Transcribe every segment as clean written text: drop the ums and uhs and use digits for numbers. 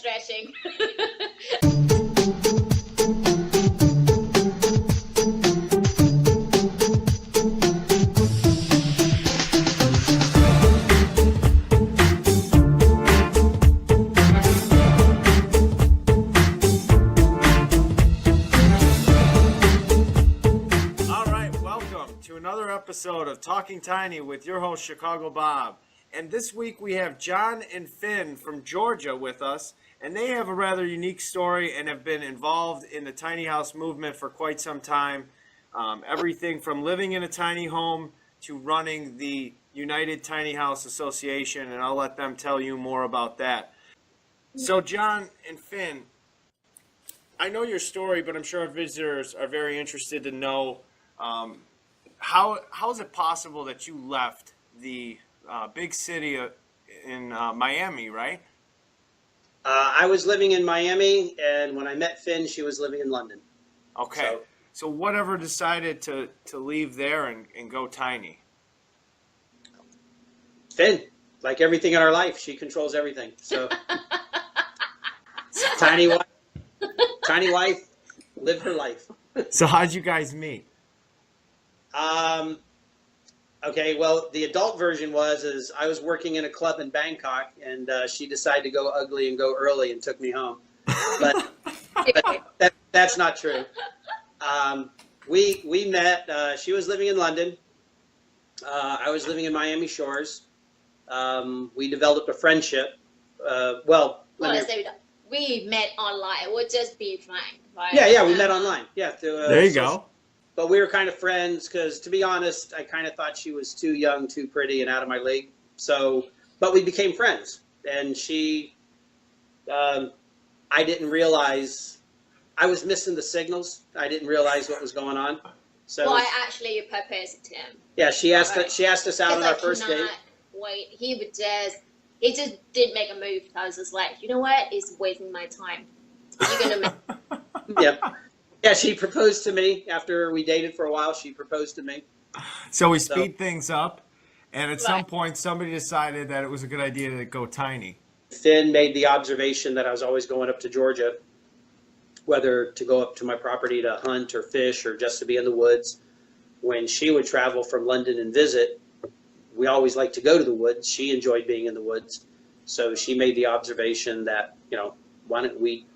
stretching. Another episode of Talking Tiny with your host Chicago Bob, and this week we have John and Finn from Georgia with us, and they have a rather unique story and have been involved in the tiny house movement for quite some time. Everything from living in a tiny home to running the United Tiny House Association, and I'll let them tell you more about that. So John and Finn, I know your story, but I'm sure our visitors are very interested to know how is it possible that you left the big city in Miami, right? I was living in Miami, and when I met Finn, she was living in London. Okay. So whatever decided to leave there and go tiny? Finn, like everything in our life, she controls everything. So tiny wife, live her life. So how'd you guys meet? Okay, well, the adult version is I was working in a club in Bangkok, and she decided to go ugly and go early and took me home. But that's not true. We met. She was living in London. I was living in Miami Shores. We developed a friendship. We met online. We'll just be frank, right? Yeah, we met online. Yeah, there you go. But we were kind of friends because, to be honest, I kind of thought she was too young, too pretty, and out of my league. So, but we became friends. And I didn't realize, I was missing the signals. I didn't realize what was going on. So, well, I actually proposed to him. Yeah, she asked us out on our first date. Wait, he just didn't make a move. I was just like, you know what? It's wasting my time. You're going to make. Yep. Yeah, she proposed to me after we dated for a while. She proposed to me. So we speed things up, and at some point, somebody decided that it was a good idea to go tiny. Finn made the observation that I was always going up to Georgia, whether to go up to my property to hunt or fish or just to be in the woods. When she would travel from London and visit, we always liked to go to the woods. She enjoyed being in the woods. So she made the observation that, why don't we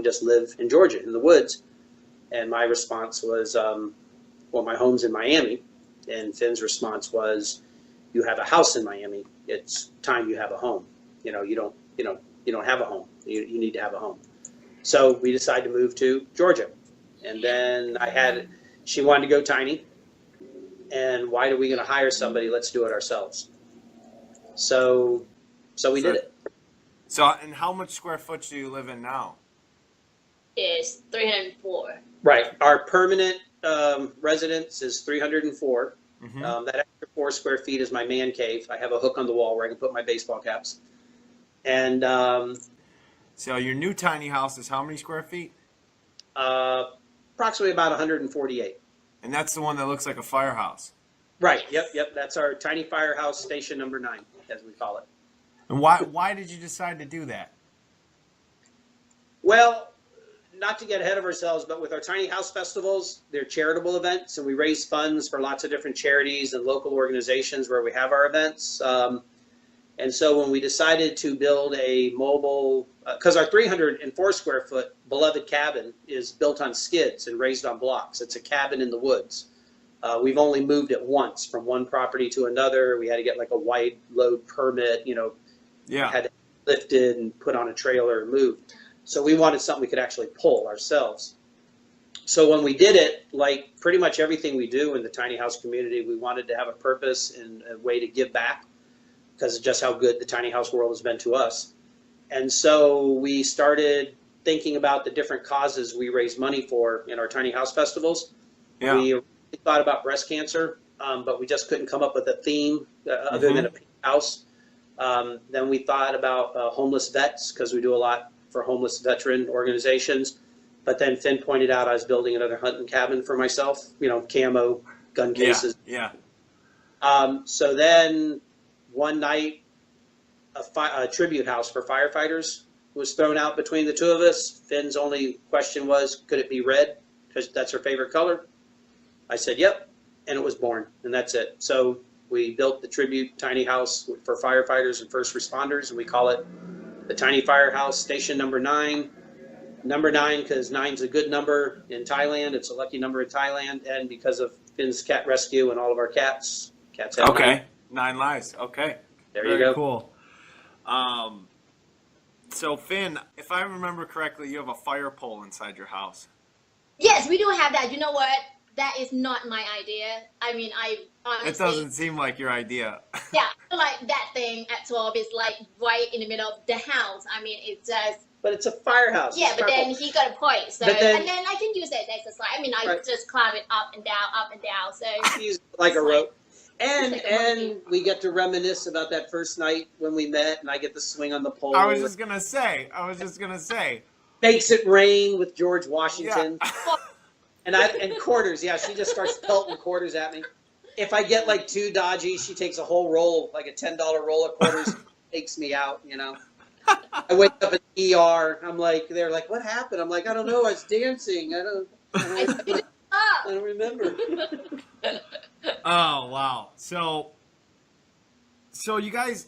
just live in Georgia in the woods? And my response was, my home's in Miami. And Finn's response was, you have a house in Miami. It's time you have a home. You don't have a home. You need to have a home. So we decided to move to Georgia. And then she wanted to go tiny. And why are we going to hire somebody? Let's do it ourselves. So we did it. So, and how much square foot do you live in now? It's 304. Right. Our permanent residence is 304. Mm-hmm. That extra 4 square feet is my man cave. I have a hook on the wall where I can put my baseball caps. And so your new tiny house is how many square feet? Approximately about 148. And that's the one that looks like a firehouse. Right. Yep. That's our tiny firehouse station number 9, as we call it. And why did you decide to do that? Well, not to get ahead of ourselves, but with our tiny house festivals, they're charitable events, and we raise funds for lots of different charities and local organizations where we have our events. And so when we decided to build a mobile, because our 304 square foot beloved cabin is built on skids and raised on blocks. It's a cabin in the woods. We've only moved it once from one property to another. We had to get like a wide load permit, had to lift it and put on a trailer and move. So we wanted something we could actually pull ourselves. So when we did it, like pretty much everything we do in the tiny house community, we wanted to have a purpose and a way to give back because of just how good the tiny house world has been to us. And so we started thinking about the different causes we raise money for in our tiny house festivals. Yeah. We thought about breast cancer, but we just couldn't come up with a theme other than a pink house. Then we thought about homeless vets because we do a lot for homeless veteran organizations. But then Finn pointed out I was building another hunting cabin for myself, camo, gun cases. Yeah. So then one night, a tribute house for firefighters was thrown out between the two of us. Finn's only question was, could it be red? Because that's her favorite color. I said, yep. And it was born. And that's it. So we built the tribute tiny house for firefighters and first responders. And we call it the Tiny Firehouse Station Number 9. Number 9 because 9's a good number in Thailand. It's a lucky number in Thailand. And because of Finn's cat rescue and all of our cats have okay. 9 lives. Okay. There you go. Cool. So Finn, if I remember correctly, you have a fire pole inside your house. Yes, we do have that. You know what? That is not my idea. I mean, I honestly... It doesn't seem like your idea. Yeah, I feel like that thing at 12 is like right in the middle of the house. I mean, it's just... But it's a firehouse. Yeah, but then he got a point. So, and then I can use it as a slide. I mean, I just climb it up and down. So use it like a rope. And we get to reminisce about that first night when we met, and I get to swing on the pole. I was just gonna say. Makes it rain with George Washington. Yeah. and quarters. Yeah, she just starts pelting quarters at me. If I get like too dodgy, she takes a whole roll, like a $10 roll of quarters, takes me out. You know. I wake up at the ER. I'm like, they're like, what happened? I'm like, I don't know. I was dancing. I don't remember. Oh wow! So you guys,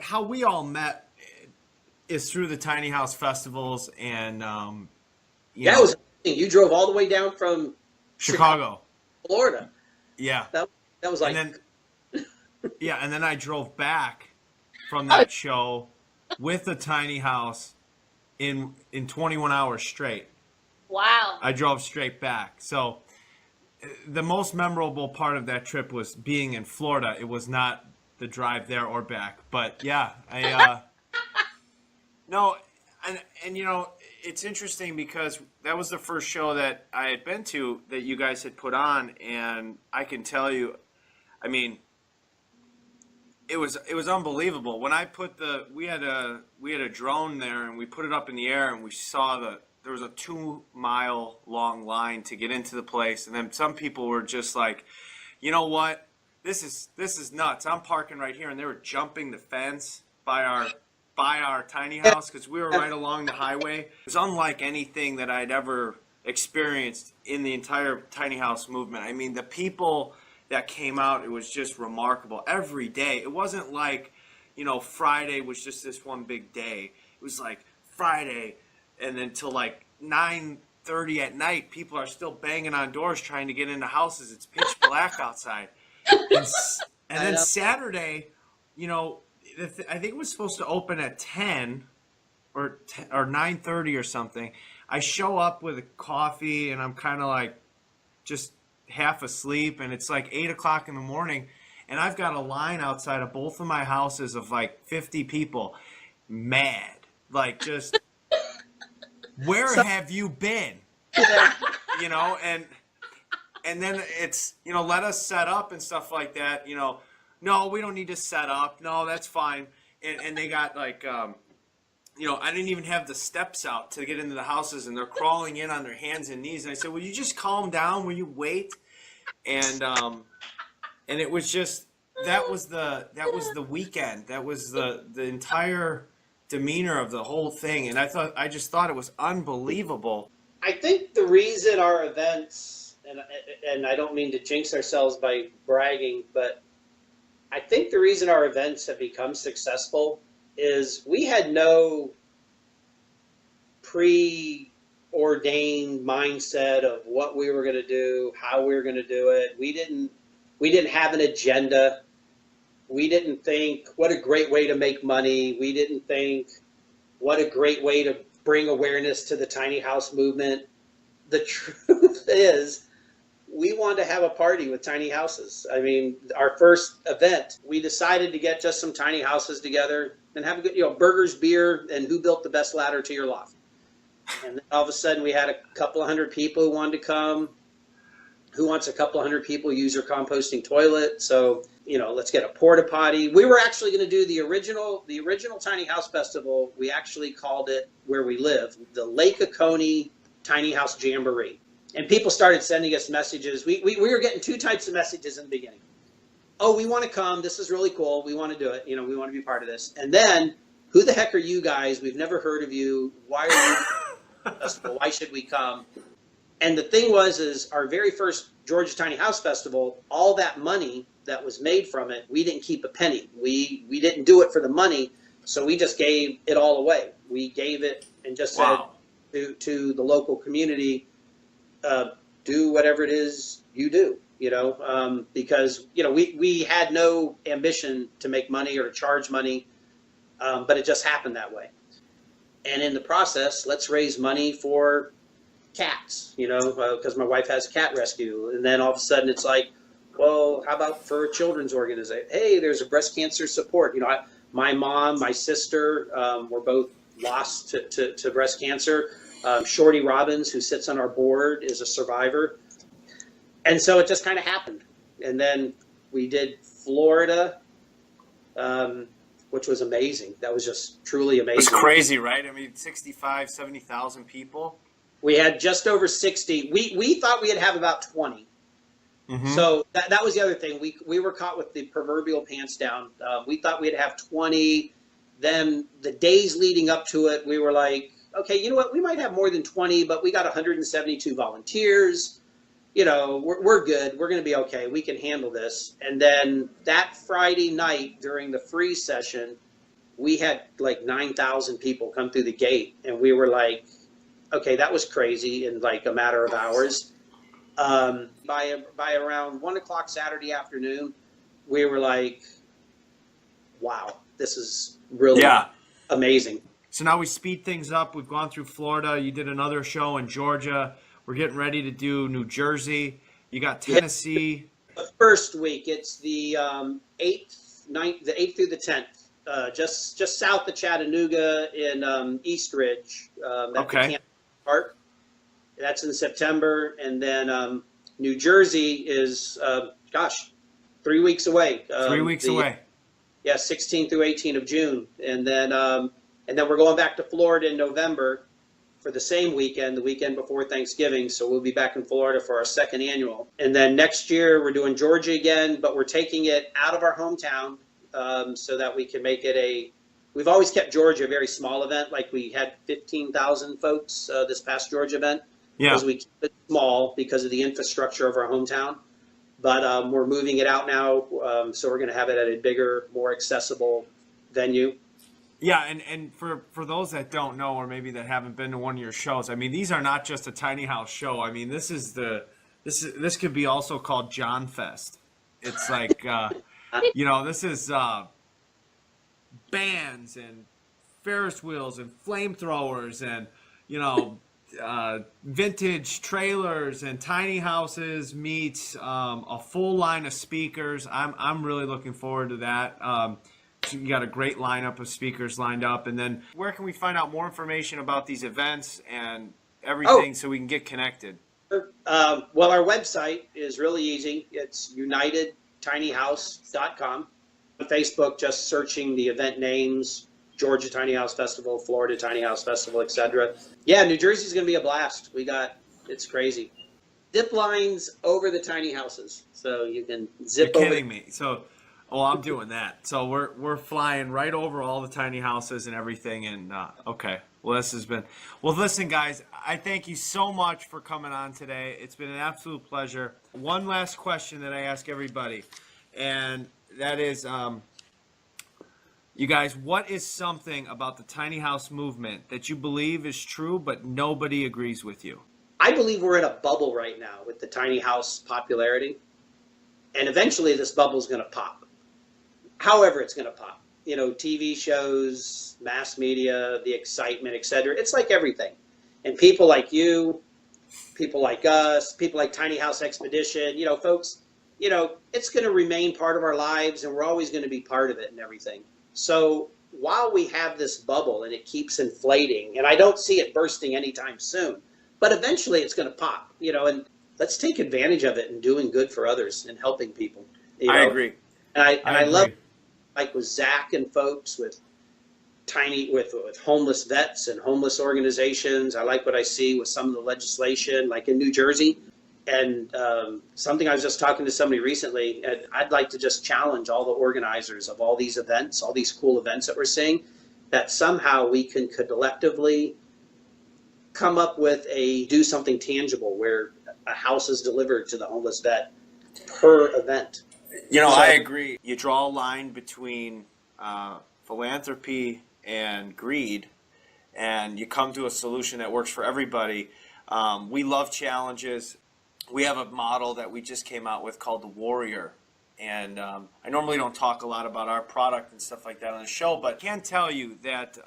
how we all met is through the tiny house festivals, and you drove all the way down from Chicago, Florida. Yeah, that was like, and then I drove back from that show with a tiny house in 21 hours straight. Wow! I drove straight back. So the most memorable part of that trip was being in Florida. It was not the drive there or back. But yeah, no, and you know, it's interesting because that was the first show that I had been to that you guys had put on, and I can tell you, I mean, it was unbelievable. When I put we had a drone there, and we put it up in the air, and we saw there was a 2-mile long line to get into the place, and then some people were just like, you know what, this is nuts. I'm parking right here, and they were jumping the fence by our tiny house because we were right along the highway. It was unlike anything that I'd ever experienced in the entire tiny house movement. I mean, the people that came out, it was just remarkable every day. It wasn't like, you know, Friday was just this one big day. It was like Friday, and then till like 9:30 at night, people are still banging on doors trying to get into houses. It's pitch black outside. And then Saturday, you know, I think it was supposed to open at 10 or 9:30 or something. I show up with a coffee, and I'm kind of like just half asleep, and it's like 8 o'clock in the morning, and I've got a line outside of both of my houses of like 50 people, mad, like just... Where have you been? You know, and then it's, you know, let us set up and stuff like that. You know, no, we don't need to set up. No, that's fine. And they got like, you know, I didn't even have the steps out to get into the houses, and they're crawling in on their hands and knees. And I said, will you just calm down? Will you wait? And it was just, that was the weekend. That was the entire demeanor of the whole thing, and I just thought it was unbelievable. I think the reason our events, and I don't mean to jinx ourselves by bragging, but I think the reason our events have become successful is we had no preordained mindset of what we were going to do, how we were going to do it. We didn't have an agenda. We didn't think, what a great way to make money. We didn't think, what a great way to bring awareness to the tiny house movement. The truth is, we wanted to have a party with tiny houses. I mean, our first event, we decided to get just some tiny houses together and have a good, you know, burgers, beer, and who built the best ladder to your loft. And then all of a sudden, we had a couple of hundred people who wanted to come. Who wants a couple of hundred people use your composting toilet? So, you know, let's get a porta potty. We were actually going to do the original Tiny House Festival. We actually called it, where we live, the Lake Oconee Tiny House Jamboree. And people started sending us messages. We were getting 2 types of messages in the beginning. Oh, we want to come. This is really cool. We want to do it. You know, we want to be part of this. And then who the heck are you guys? We've never heard of you. Why are you festival? Why should we come? And the thing is our very first Georgia Tiny House Festival, all that money that was made from it, we didn't keep a penny. We didn't do it for the money, so we just gave it all away. We gave it and just said to the local community, do whatever it is you do, because, we had no ambition to make money or to charge money, but it just happened that way. And in the process, let's raise money for cats, because my wife has cat rescue. And then all of a sudden it's like, well, how about for a children's organization? Hey, there's a breast cancer support. My mom, my sister were both lost to breast cancer. Shorty Robbins, who sits on our board, is a survivor. And so it just kind of happened. And then we did Florida, which was amazing. That was just truly amazing. It's crazy, right? I mean, 65, 70,000 people. We had just over 60. We thought we'd have about 20. Mm-hmm. So that was the other thing. We were caught with the proverbial pants down. We thought we'd have 20. Then the days leading up to it, we were like, okay, you know what? We might have more than 20, but we got 172 volunteers. We're good. We're going to be okay. We can handle this. And then that Friday night during the free session, we had like 9,000 people come through the gate. And we were like, okay, that was crazy in like a matter of hours. By around 1 o'clock Saturday afternoon, we were like, wow, this is really amazing. So now we speed things up. We've gone through Florida. You did another show in Georgia. We're getting ready to do New Jersey. You got Tennessee. The first week, it's the 8th, 9th, the 8th through the 10th, just south of Chattanooga in East Ridge. At the Camp Park. That's in September. And then New Jersey is, 3 weeks away. 3 weeks away. Yeah, 16 through 18 of June. And then we're going back to Florida in November for the same weekend, the weekend before Thanksgiving. So we'll be back in Florida for our second annual. And then next year we're doing Georgia again, but we're taking it out of our hometown so that we can make it we've always kept Georgia a very small event. Like we had 15,000 folks this past Georgia event. Yeah. Because we keep it small because of the infrastructure of our hometown. But we're moving it out now, so we're going to have it at a bigger, more accessible venue. Yeah, and for those that don't know, or maybe that haven't been to one of your shows, I mean, these are not just a tiny house show. I mean, this this could be also called John Fest. It's like this is bands and Ferris wheels and flamethrowers and vintage trailers and tiny houses meets a full line of speakers. I'm really looking forward to that. So you got a great lineup of speakers lined up. And then where can we find out more information about these events and everything so we can get connected? Well, our website is really easy. It's unitedtinyhouse.com. On Facebook, just searching the event names, Georgia Tiny House Festival, Florida Tiny House Festival, etc. Yeah, New Jersey's going to be a blast. It's crazy. Zip lines over the tiny houses, so you can zip over. You're kidding me. So, I'm doing that. So we're flying right over all the tiny houses and everything. And okay, well, this has been. Well, listen, guys, I thank you so much for coming on today. It's been an absolute pleasure. One last question that I ask everybody, and that is, you guys, what is something about the tiny house movement that you believe is true, but nobody agrees with you? I believe we're in a bubble right now with the tiny house popularity, and eventually this bubble is going to pop. However it's going to pop. TV shows, mass media, the excitement, etc. It's like everything. And people like you, people like us, people like Tiny House Expedition, folks, it's going to remain part of our lives, and we're always going to be part of it and everything. So while we have this bubble and it keeps inflating, and I don't see it bursting anytime soon, but eventually it's going to pop, and let's take advantage of it and doing good for others and helping people. I agree. And I love, like with Zach and folks with homeless vets and homeless organizations. I like what I see with some of the legislation, like in New Jersey. And something I was just talking to somebody recently, and I'd like to just challenge all the organizers of all these events, all these cool events that we're seeing. that somehow we can collectively come up with do something tangible where a house is delivered to the homeless vet per event. You know, So- I agree. You draw a line between philanthropy and greed, and you come to a solution that works for everybody. We love challenges. We have a model that we just came out with called the Warrior. And I normally don't talk a lot about our product and stuff like that on the show, but I can tell you that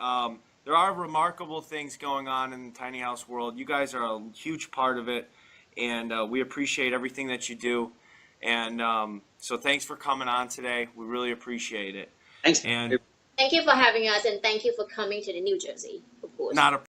there are remarkable things going on in the tiny house world. You guys are a huge part of it, and we appreciate everything that you do. And so thanks for coming on today. We really appreciate it. Thanks. And Thank you for having us, and thank you for coming to the New Jersey, of course. not a